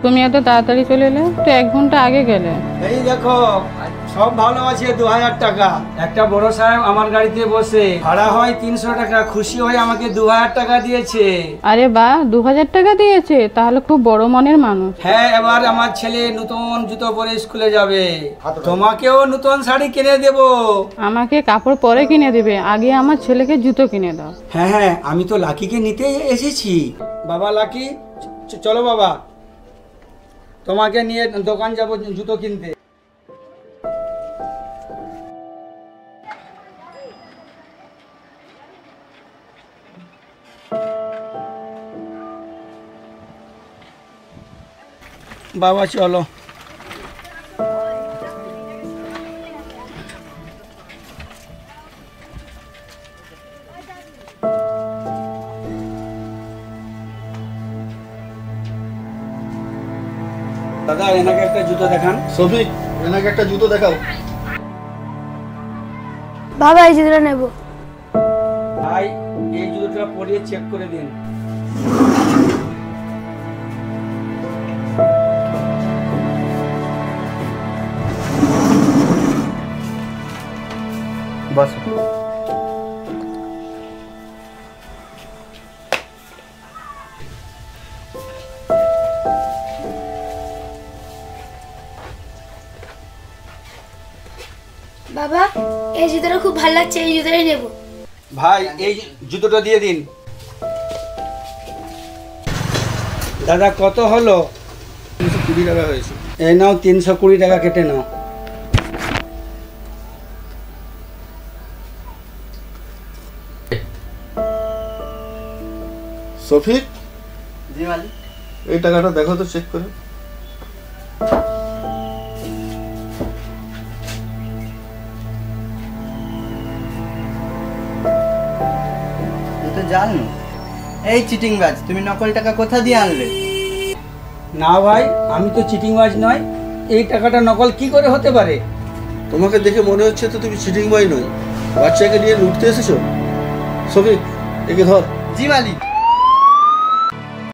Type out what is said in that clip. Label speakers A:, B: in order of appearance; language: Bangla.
A: তুমি এত তাড়াতাড়ি চলে এলে, তো 1 ঘন্টা আগে গেলে।
B: এই দেখো সব ভালো আছে। 2000 টাকা। একটা বড় সাহেব আমার গাড়িতে বসে, ভাড়া হয় 300 টাকা, খুশি হয়ে আমাকে 2000 টাকা দিয়েছে।
A: আরে বাহ, 2000 টাকা দিয়েছে, তাহলে খুব বড় মনের মানুষ।
B: হ্যাঁ, এবার আমার ছেলে নতুন জুতো পরে স্কুলে যাবে। তোমাকেও নতুন শাড়ি কিনে দেব।
A: আমাকে কাপড় পরে কিনে দেবে, আগে আমার ছেলেকে জুতো কিনে দাও।
B: হ্যাঁ হ্যাঁ, আমি তো লাকিকে নিতে এসেছি। বাবা লাকি, চলো বাবা, তোমাকে নিয়ে দোকান যাবো জুতো কিনতে। বাবা চলো। দাদা এনাকে একটা জুতো দেখান।
C: সফিক, এনাকে একটা জুতো দেখাও।
D: বাবা এই জুতোটা নেব।
B: ভাই এই জুতোটা পরিয়ে চেক করে দিন।
C: বাস।
D: বাবা এই জুতোটা খুব ভালো লাগছে, এই জুতোটাই নেব।
B: ভাই এই জুতোটা দিয়ে দিন। দাদা কত হলো?
C: 320 টাকা হয়েছে।
B: এই নাও 320 টাকা কেটে নাও।
C: সফিক,
E: জি মালিক।
C: এই টাকাটা দেখো তো চেক করে।
E: তুই তো জানো এই চিটিংবাজ, তুমি নকল টাকা কোথা দিয়ে আনলে?
B: না ভাই, আমি তো চিটিংবাজ নয়। এই টাকাটা নকল কি করে হতে পারে?
C: তোমাকে দেখে মনে হচ্ছে তো তুমি চিটিং বয় নয়, বাচ্চাকে নিয়ে লুটতে এসেছো। সফিক, একে ধর।
E: জি মালিক।